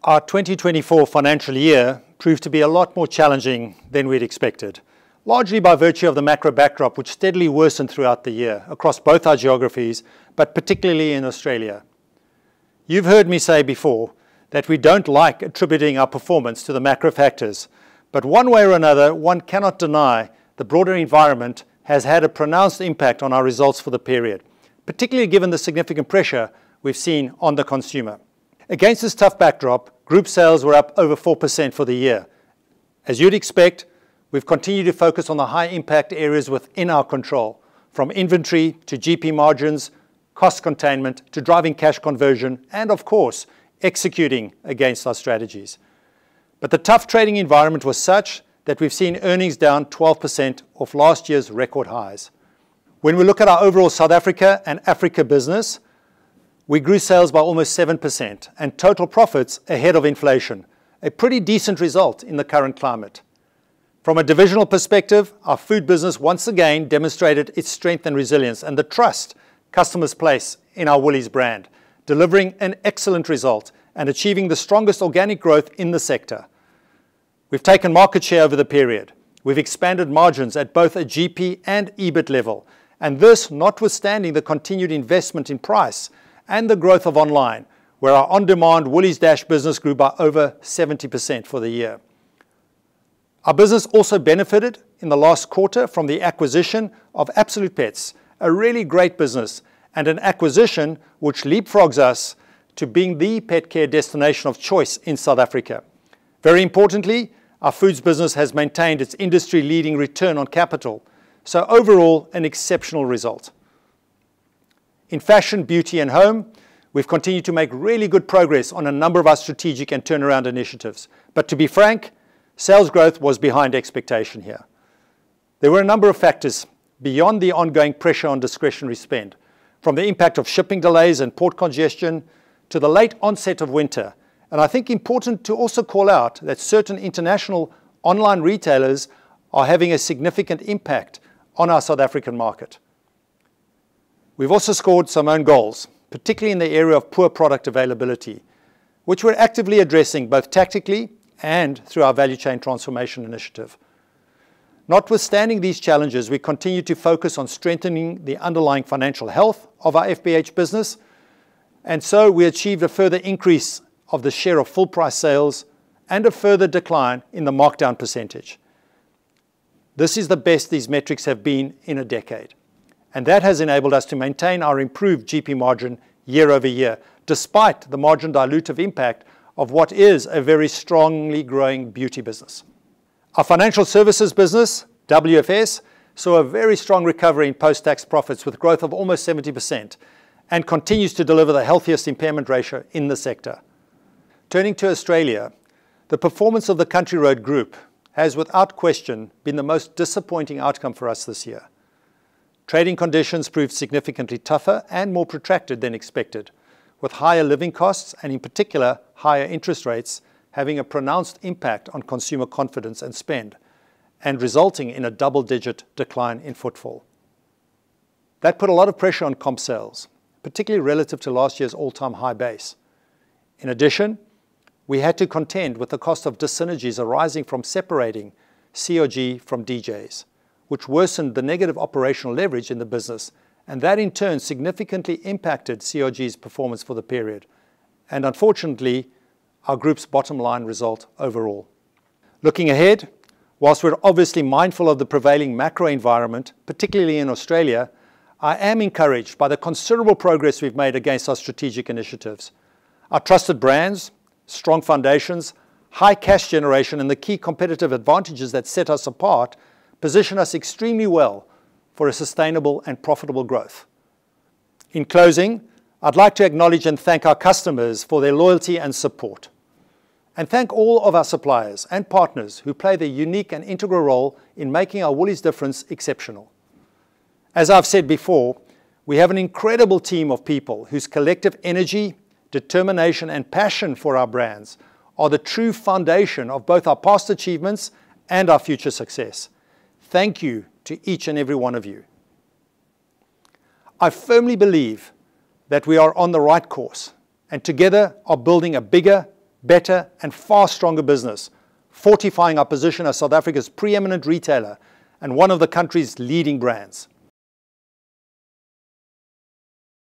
Our 2024 financial year proved to be a lot more challenging than we'd expected, largely by virtue of the macro backdrop which steadily worsened throughout the year across both our geographies, but particularly in Australia. You've heard me say before that we don't like attributing our performance to the macro factors, but one way or another, one cannot deny the broader environment has had a pronounced impact on our results for the period, particularly given the significant pressure we've seen on the consumer. Against this tough backdrop, group sales were up over 4% for the year. As you'd expect, we've continued to focus on the high-impact areas within our control, from inventory to GP margins, cost containment to driving cash conversion, and of course, executing against our strategies. But the tough trading environment was such that we've seen earnings down 12% off last year's record highs. When we look at our overall South Africa and Africa business, we grew sales by almost 7% and total profits ahead of inflation, a pretty decent result in the current climate. From a divisional perspective, our food business once again demonstrated its strength and resilience and the trust customers place in our Woolies brand, delivering an excellent result and achieving the strongest organic growth in the sector. We've taken market share over the period. We've expanded margins at both a GP and EBIT level, and this notwithstanding the continued investment in price and the growth of online, where our on-demand Woolies Dash business grew by over 70% for the year. Our business also benefited in the last quarter from the acquisition of Absolute Pets, a really great business and an acquisition which leapfrogs us to being the pet care destination of choice in South Africa. Very importantly, our foods business has maintained its industry-leading return on capital, so overall an exceptional result. In fashion, beauty and home, we've continued to make really good progress on a number of our strategic and turnaround initiatives. But to be frank, sales growth was behind expectation here. There were a number of factors beyond the ongoing pressure on discretionary spend, from the impact of shipping delays and port congestion to the late onset of winter. And I think important to also call out that certain international online retailers are having a significant impact on our South African market. We've also scored some own goals, particularly in the area of poor product availability, which we're actively addressing both tactically and through our value chain transformation initiative. Notwithstanding these challenges, we continue to focus on strengthening the underlying financial health of our FBH business, and so we achieved a further increase of the share of full price sales and a further decline in the markdown percentage. This is the best these metrics have been in a decade. And that has enabled us to maintain our improved GP margin year over year, despite the margin dilutive impact of what is a very strongly growing beauty business. Our financial services business, WFS, saw a very strong recovery in post-tax profits with growth of almost 70% and continues to deliver the healthiest impairment ratio in the sector. Turning to Australia, the performance of the Country Road Group has without question been the most disappointing outcome for us this year. Trading conditions proved significantly tougher and more protracted than expected, with higher living costs and in particular higher interest rates having a pronounced impact on consumer confidence and spend, and resulting in a double-digit decline in footfall. That put a lot of pressure on comp sales, particularly relative to last year's all-time high base. In addition, we had to contend with the cost of dyssynergies arising from separating CRG from DJs, which worsened the negative operational leverage in the business, and that in turn significantly impacted CRG's performance for the period, and unfortunately, our group's bottom line result overall. Looking ahead, whilst we're obviously mindful of the prevailing macro environment, particularly in Australia, I am encouraged by the considerable progress we've made against our strategic initiatives. Our trusted brands, strong foundations, high cash generation, and the key competitive advantages that set us apart position us extremely well for a sustainable and profitable growth. In closing, I'd like to acknowledge and thank our customers for their loyalty and support, and thank all of our suppliers and partners who play their unique and integral role in making our Woolies difference exceptional. As I've said before, we have an incredible team of people whose collective energy, determination, and passion for our brands are the true foundation of both our past achievements and our future success. Thank you to each and every one of you. I firmly believe that we are on the right course and together are building a bigger, better and far stronger business, fortifying our position as South Africa's preeminent retailer and one of the country's leading brands.